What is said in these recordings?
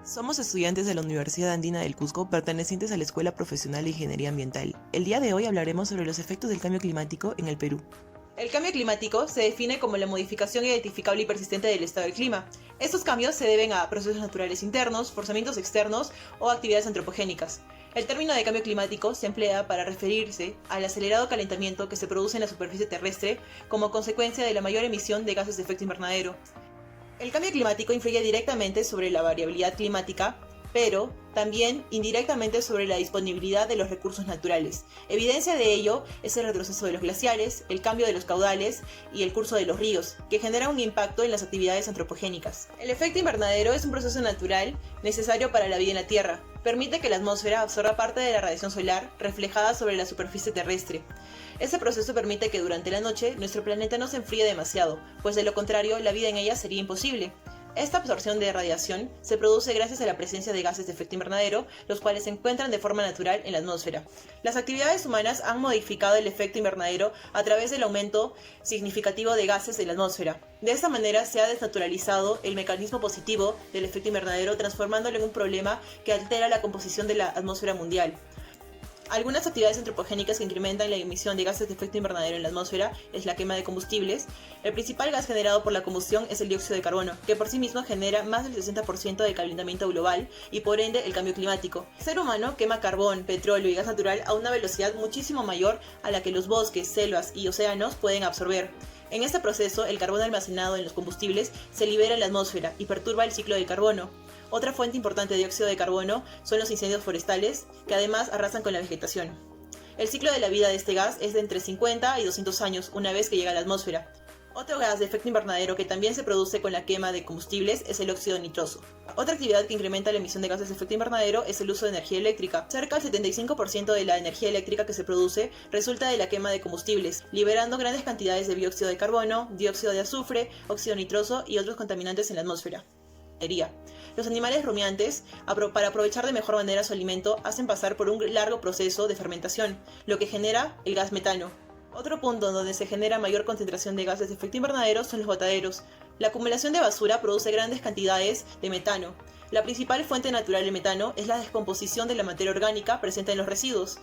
Somos estudiantes de la Universidad Andina del Cusco, pertenecientes a la Escuela Profesional de Ingeniería Ambiental. El día de hoy hablaremos sobre los efectos del cambio climático en el Perú. El cambio climático se define como la modificación identificable y persistente del estado del clima. Estos cambios se deben a procesos naturales internos, forzamientos externos o actividades antropogénicas. El término de cambio climático se emplea para referirse al acelerado calentamiento que se produce en la superficie terrestre como consecuencia de la mayor emisión de gases de efecto invernadero. El cambio climático influye directamente sobre la variabilidad climática, pero también indirectamente sobre la disponibilidad de los recursos naturales. Evidencia de ello es el retroceso de los glaciares, el cambio de los caudales y el curso de los ríos, que generan un impacto en las actividades antropogénicas. El efecto invernadero es un proceso natural necesario para la vida en la Tierra. Permite que la atmósfera absorba parte de la radiación solar reflejada sobre la superficie terrestre. Este proceso permite que durante la noche nuestro planeta no se enfríe demasiado, pues de lo contrario la vida en ella sería imposible. Esta absorción de radiación se produce gracias a la presencia de gases de efecto invernadero, los cuales se encuentran de forma natural en la atmósfera. Las actividades humanas han modificado el efecto invernadero a través del aumento significativo de gases de la atmósfera. De esta manera se ha desnaturalizado el mecanismo positivo del efecto invernadero, transformándolo en un problema que altera la composición de la atmósfera mundial. Algunas actividades antropogénicas que incrementan la emisión de gases de efecto invernadero en la atmósfera es la quema de combustibles. El principal gas generado por la combustión es el dióxido de carbono, que por sí mismo genera más del 60% del calentamiento global y por ende el cambio climático. El ser humano quema carbón, petróleo y gas natural a una velocidad muchísimo mayor a la que los bosques, selvas y océanos pueden absorber. En este proceso, el carbón almacenado en los combustibles se libera en la atmósfera y perturba el ciclo del carbono. Otra fuente importante de dióxido de carbono son los incendios forestales, que además arrasan con la vegetación. El ciclo de la vida de este gas es de entre 50 y 200 años una vez que llega a la atmósfera. Otro gas de efecto invernadero que también se produce con la quema de combustibles es el óxido nitroso. Otra actividad que incrementa la emisión de gases de efecto invernadero es el uso de energía eléctrica. Cerca del 75% de la energía eléctrica que se produce resulta de la quema de combustibles, liberando grandes cantidades de dióxido de carbono, dióxido de azufre, óxido nitroso y otros contaminantes en la atmósfera. Los animales rumiantes, para aprovechar de mejor manera su alimento, hacen pasar por un largo proceso de fermentación, lo que genera el gas metano. Otro punto donde se genera mayor concentración de gases de efecto invernadero son los botaderos. La acumulación de basura produce grandes cantidades de metano. La principal fuente natural de metano es la descomposición de la materia orgánica presente en los residuos.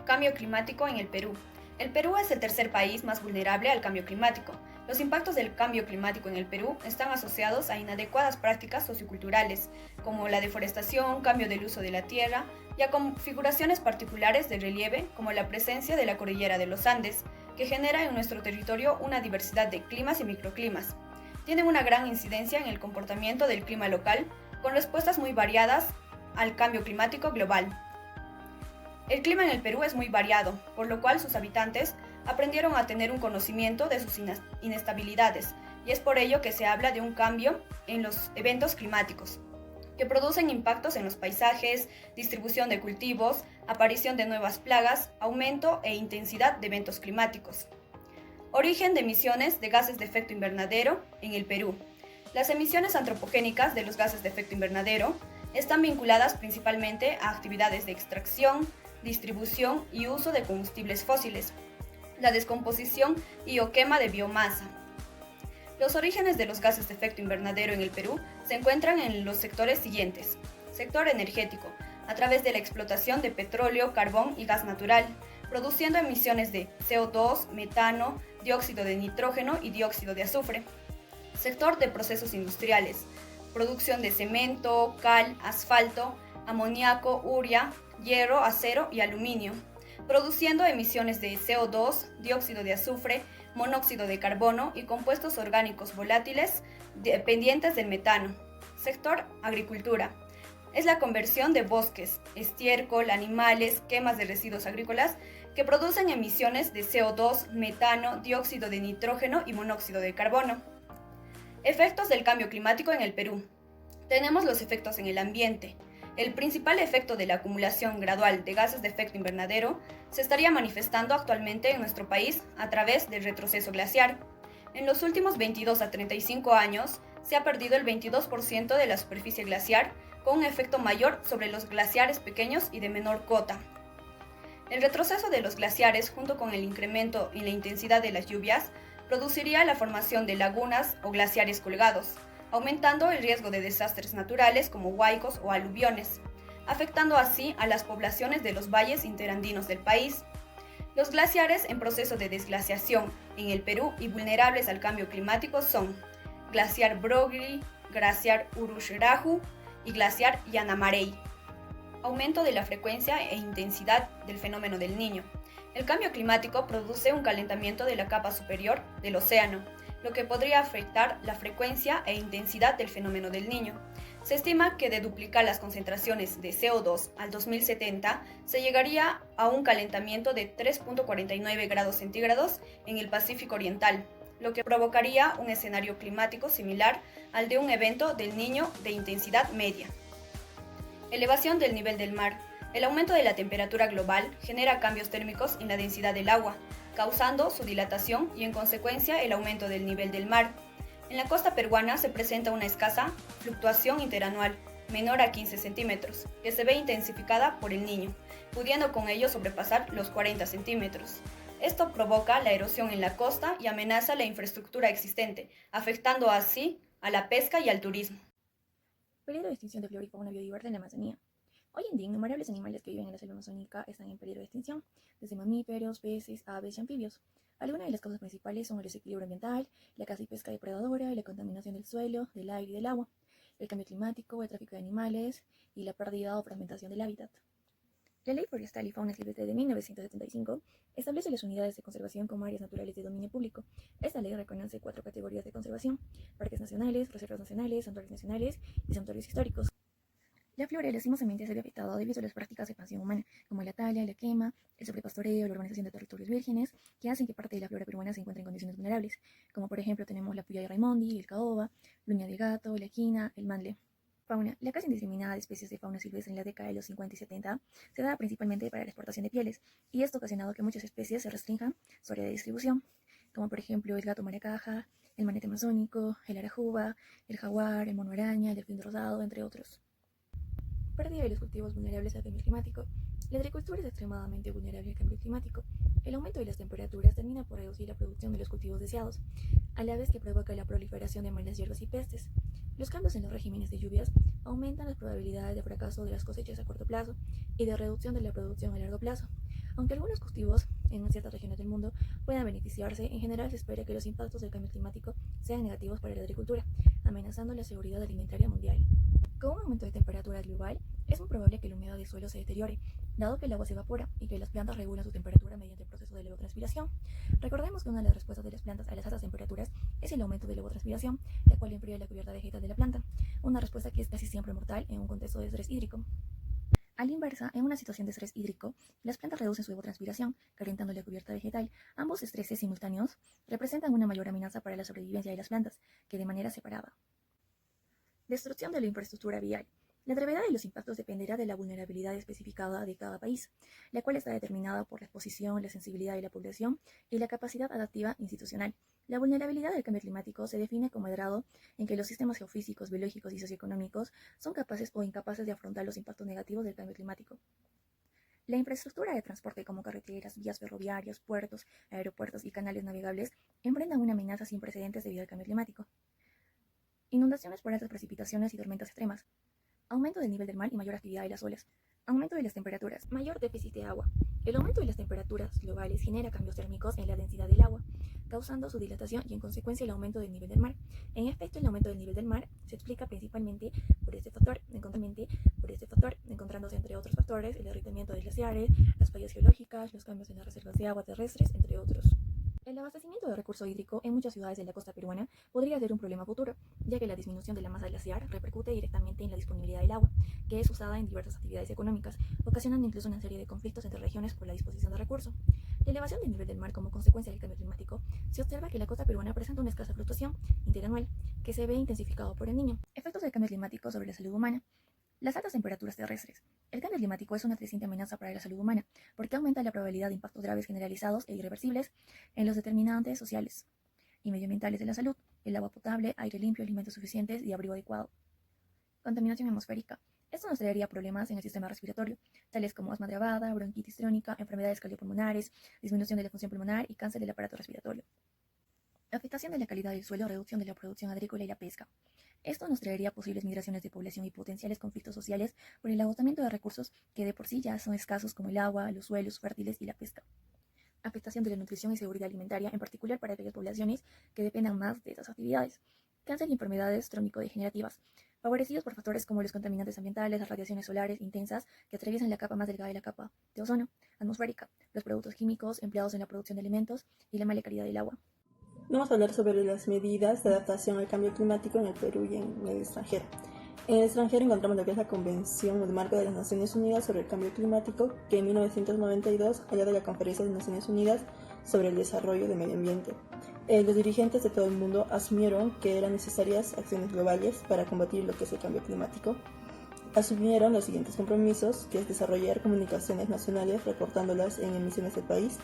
Cambio climático en el Perú. El Perú es el tercer país más vulnerable al cambio climático. Los impactos del cambio climático en el Perú están asociados a inadecuadas prácticas socioculturales, como la deforestación, cambio del uso de la tierra, y a configuraciones particulares de relieve, como la presencia de la cordillera de los Andes, que genera en nuestro territorio una diversidad de climas y microclimas. Tienen una gran incidencia en el comportamiento del clima local, con respuestas muy variadas al cambio climático global. El clima en el Perú es muy variado, por lo cual sus habitantes aprendieron a tener un conocimiento de sus inestabilidades, y es por ello que se habla de un cambio en los eventos climáticos, que producen impactos en los paisajes, distribución de cultivos, aparición de nuevas plagas, aumento e intensidad de eventos climáticos. Origen de emisiones de gases de efecto invernadero en el Perú. Las emisiones antropogénicas de los gases de efecto invernadero están vinculadas principalmente a actividades de extracción, distribución y uso de combustibles fósiles, la descomposición y o quema de biomasa. Los orígenes de los gases de efecto invernadero en el Perú se encuentran en los sectores siguientes. Sector energético, a través de la explotación de petróleo, carbón y gas natural, produciendo emisiones de CO2, metano, dióxido de nitrógeno y dióxido de azufre. Sector de procesos industriales, producción de cemento, cal, asfalto, amoníaco, urea, hierro, acero y aluminio, produciendo emisiones de CO2, dióxido de azufre, monóxido de carbono y compuestos orgánicos volátiles dependientes del metano. Sector agricultura. Es la conversión de bosques, estiércol, animales, quemas de residuos agrícolas que producen emisiones de CO2, metano, dióxido de nitrógeno y monóxido de carbono. Efectos del cambio climático en el Perú. Tenemos los efectos en el ambiente. El principal efecto de la acumulación gradual de gases de efecto invernadero se estaría manifestando actualmente en nuestro país a través del retroceso glaciar. En los últimos 22 a 35 años se ha perdido el 22% de la superficie glaciar, con un efecto mayor sobre los glaciares pequeños y de menor cota. El retroceso de los glaciares, junto con el incremento en la intensidad de las lluvias, produciría la formación de lagunas o glaciares colgados, aumentando el riesgo de desastres naturales como huaicos o aluviones, afectando así a las poblaciones de los valles interandinos del país. Los glaciares en proceso de desglaciación en el Perú y vulnerables al cambio climático son glaciar Broglie, glaciar Urushirahu y glaciar Yanamarei. Aumento de la frecuencia e intensidad del fenómeno del Niño. El cambio climático produce un calentamiento de la capa superior del océano, lo que podría afectar la frecuencia e intensidad del fenómeno del Niño. Se estima que de duplicar las concentraciones de CO2 al 2070 se llegaría a un calentamiento de 3.49 grados centígrados en el Pacífico Oriental, lo que provocaría un escenario climático similar al de un evento del Niño de intensidad media. Elevación del nivel del mar. El aumento de la temperatura global genera cambios térmicos en la densidad del agua, causando su dilatación y en consecuencia el aumento del nivel del mar. En la costa peruana se presenta una escasa fluctuación interanual, menor a 15 centímetros, que se ve intensificada por el Niño, pudiendo con ello sobrepasar los 40 centímetros. Esto provoca la erosión en la costa y amenaza la infraestructura existente, afectando así a la pesca y al turismo. Peligro de extinción de flora y fauna biodiversa en la Amazonía. Hoy en día, innumerables animales que viven en la selva amazónica están en peligro de extinción, desde mamíferos, peces, aves y anfibios. Algunas de las causas principales son el desequilibrio ambiental, la caza y pesca depredadora, la contaminación del suelo, del aire y del agua, el cambio climático, el tráfico de animales y la pérdida o fragmentación del hábitat. La Ley Forestal y Fauna Silvestre de 1975 establece las unidades de conservación como áreas naturales de dominio público. Esta ley reconoce 4 categorías de conservación: parques nacionales, reservas nacionales, santuarios nacionales y santuarios históricos. La flora lastimosamente se ve afectada debido a las prácticas de expansión humana, como la tala, la quema, el sobrepastoreo, la urbanización de territorios vírgenes, que hacen que parte de la flora peruana se encuentre en condiciones vulnerables, como por ejemplo tenemos la puya de Raimondi, el caoba, la uña de gato, la quina, el mandle. Fauna. La caza indiscriminada de especies de fauna silvestre en la década de los 50 y 70 se daba principalmente para la exportación de pieles, y esto ha ocasionado que muchas especies se restrinjan su área de distribución, como por ejemplo el gato maracaja, el manete amazónico, el arajuba, el jaguar, el mono araña, el delfín rosado, entre otros. Pérdida de los cultivos vulnerables al cambio climático. La agricultura es extremadamente vulnerable al cambio climático. El aumento de las temperaturas termina por reducir la producción de los cultivos deseados, a la vez que provoca la proliferación de malas hierbas y pestes. Los cambios en los regímenes de lluvias aumentan las probabilidades de fracaso de las cosechas a corto plazo y de reducción de la producción a largo plazo. Aunque algunos cultivos en ciertas regiones del mundo puedan beneficiarse, en general se espera que los impactos del cambio climático sean negativos para la agricultura, amenazando la seguridad alimentaria mundial. Con un aumento de temperatura global, es muy probable que la humedad del suelo se deteriore, dado que el agua se evapora y que las plantas regulan su temperatura mediante el proceso de evapotranspiración. Recordemos que una de las respuestas de las plantas a las altas temperaturas es el aumento de la evapotranspiración, la cual enfría la cubierta vegetal de la planta, una respuesta que es casi siempre mortal en un contexto de estrés hídrico. A la inversa, en una situación de estrés hídrico, las plantas reducen su evapotranspiración, calentando la cubierta vegetal. Ambos estreses simultáneos representan una mayor amenaza para la sobrevivencia de las plantas, que de manera separada. Destrucción de la infraestructura vial. La gravedad de los impactos dependerá de la vulnerabilidad especificada de cada país, la cual está determinada por la exposición, la sensibilidad de la población y la capacidad adaptiva institucional. La vulnerabilidad del cambio climático se define como el grado en que los sistemas geofísicos, biológicos y socioeconómicos son capaces o incapaces de afrontar los impactos negativos del cambio climático. La infraestructura de transporte como carreteras, vías ferroviarias, puertos, aeropuertos y canales navegables enfrentan una amenaza sin precedentes debido al cambio climático. Inundaciones por altas precipitaciones y tormentas extremas. Aumento del nivel del mar y mayor actividad de las olas. Aumento de las temperaturas. Mayor déficit de agua. El aumento de las temperaturas globales genera cambios térmicos en la densidad del agua, causando su dilatación y en consecuencia el aumento del nivel del mar. En efecto, el aumento del nivel del mar se explica principalmente por este factor, encontrándose entre otros factores el derretimiento de glaciares, las fallas geológicas, los cambios en las reservas de agua terrestres, entre otros. El abastecimiento de recurso hídrico en muchas ciudades de la costa peruana podría ser un problema futuro, ya que la disminución de la masa glaciar repercute directamente en la disponibilidad del agua, que es usada en diversas actividades económicas, ocasionando incluso una serie de conflictos entre regiones por la disposición de recursos. La elevación del nivel del mar como consecuencia del cambio climático, se observa que la costa peruana presenta una escasa fluctuación interanual, que se ve intensificado por el Niño. Efectos del cambio climático sobre la salud humana. Las altas temperaturas terrestres. El cambio climático es una creciente amenaza para la salud humana, porque aumenta la probabilidad de impactos graves generalizados e irreversibles en los determinantes sociales y medioambientales de la salud: el agua potable, aire limpio, alimentos suficientes y abrigo adecuado. Contaminación atmosférica. Esto nos traería problemas en el sistema respiratorio, tales como asma agravada, bronquitis crónica, enfermedades cardiopulmonares, disminución de la función pulmonar y cáncer del aparato respiratorio. Afectación de la calidad del suelo, reducción de la producción agrícola y la pesca. Esto nos traería posibles migraciones de población y potenciales conflictos sociales por el agotamiento de recursos que de por sí ya son escasos como el agua, los suelos fértiles y la pesca. Afectación de la nutrición y seguridad alimentaria, en particular para aquellas poblaciones que dependan más de esas actividades. Cáncer y enfermedades crónico-degenerativas, favorecidos por factores como los contaminantes ambientales, las radiaciones solares intensas que atraviesan la capa más delgada de la capa de ozono atmosférica, los productos químicos empleados en la producción de alimentos y la mala calidad del agua. Vamos a hablar sobre las medidas de adaptación al cambio climático en el Perú y en el extranjero. En el extranjero encontramos lo que es la Convención del Marco de las Naciones Unidas sobre el Cambio Climático, que en 1992 habla de la Conferencia de Naciones Unidas sobre el Desarrollo del Medio Ambiente. Los dirigentes de todo el mundo asumieron que eran necesarias acciones globales para combatir lo que es el cambio climático. Asumieron los siguientes compromisos, que es desarrollar comunicaciones nacionales reportándolas en emisiones del país,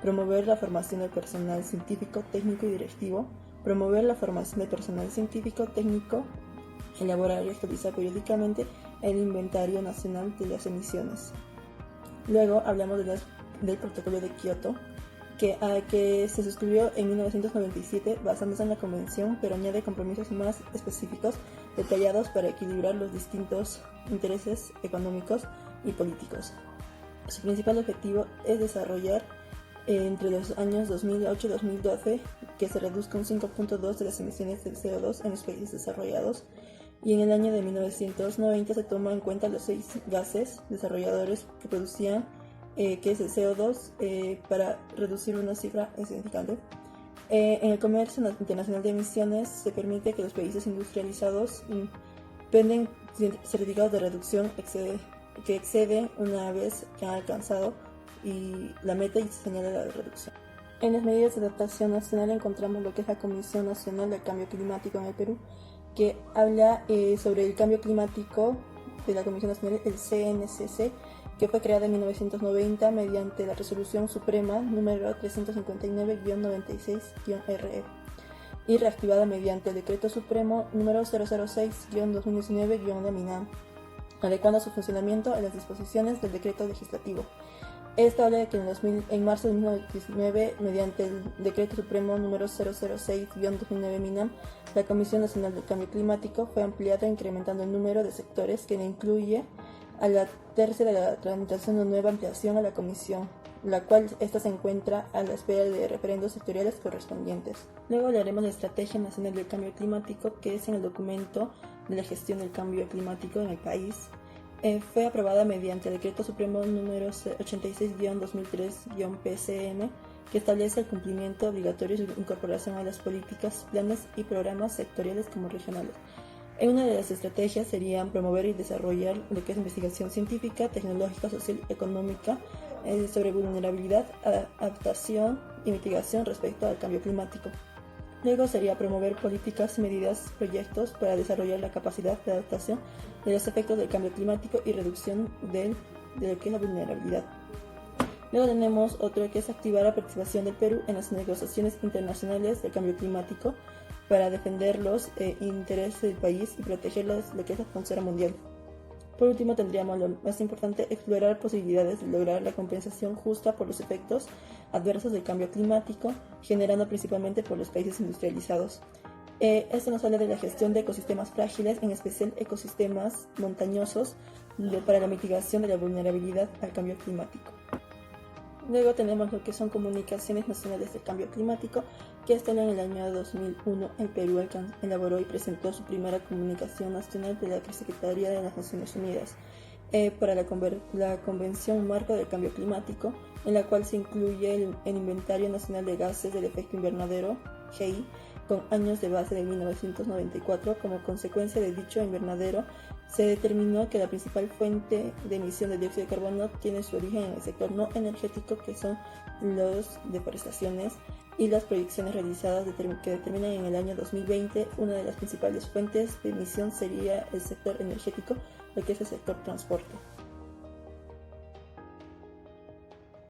promover la formación del personal científico, técnico y directivo, promover la formación del personal científico, técnico, elaborar y actualizar periódicamente el inventario nacional de las emisiones. Luego hablamos del protocolo de Kioto, que se suscribió en 1997 basándose en la convención, pero añade compromisos más específicos detallados para equilibrar los distintos intereses económicos y políticos. Su principal objetivo es desarrollar entre los años 2008 y 2012 que se reduzca un 5.2% de las emisiones de CO2 en los países desarrollados, y en el año de 1990 se toma en cuenta los 6 gases desarrolladores que producían, que es el CO2, para reducir una cifra insignificante. En el comercio internacional de emisiones se permite que los países industrializados venden certificados de reducción que exceden una vez que han alcanzado y la meta y se señala la reducción. En las medidas de adaptación nacional encontramos lo que es la Comisión Nacional del Cambio Climático en el Perú, que habla sobre el cambio climático de la Comisión Nacional, el CNCC, que fue creada en 1990 mediante la Resolución Suprema número 359-96-RE y reactivada mediante el Decreto Supremo número 006-2019-MINAM, adecuando su funcionamiento a las disposiciones del decreto legislativo. Esta habla de que en marzo de 2019, mediante el Decreto Supremo número 006-2009 MINAM, la Comisión Nacional del Cambio Climático fue ampliada, incrementando el número de sectores que le incluye a la tercera de la tramitación de nueva ampliación a la Comisión, la cual esta se encuentra a la espera de referendos sectoriales correspondientes. Luego hablaremos de la Estrategia Nacional del Cambio Climático, que es en el documento de la gestión del cambio climático en el país. Fue aprobada mediante el Decreto Supremo número 86-2003-PCM, que establece el cumplimiento obligatorio y su incorporación a las políticas, planes y programas sectoriales como regionales. Una de las estrategias serían promover y desarrollar lo que es investigación científica, tecnológica, social y económica sobre vulnerabilidad, adaptación y mitigación respecto al cambio climático. Luego sería promover políticas, medidas, proyectos para desarrollar la capacidad de adaptación de los efectos del cambio climático y reducción de lo que es la vulnerabilidad. Luego tenemos otro que es activar la participación del Perú en las negociaciones internacionales del cambio climático para defender los intereses del país y proteger lo que es la frontera mundial. Por último, tendríamos lo más importante, explorar posibilidades de lograr la compensación justa por los efectos adversos del cambio climático, generando principalmente por los países industrializados. Esto nos habla de la gestión de ecosistemas frágiles, en especial ecosistemas montañosos, para la mitigación de la vulnerabilidad al cambio climático. Luego tenemos lo que son comunicaciones nacionales del cambio climático, que hasta en el año 2001 el Perú elaboró y presentó su primera comunicación nacional de la Secretaría de las Naciones Unidas para la Convención Marco del Cambio Climático, en la cual se incluye el Inventario Nacional de Gases del Efecto Invernadero, GI, con años de base de 1994. Como consecuencia de dicho invernadero, se determinó que la principal fuente de emisión de dióxido de carbono tiene su origen en el sector no energético, que son las deforestaciones, y las proyecciones realizadas que determinan en el año 2020 una de las principales fuentes de emisión sería el sector energético, lo que es el sector transporte.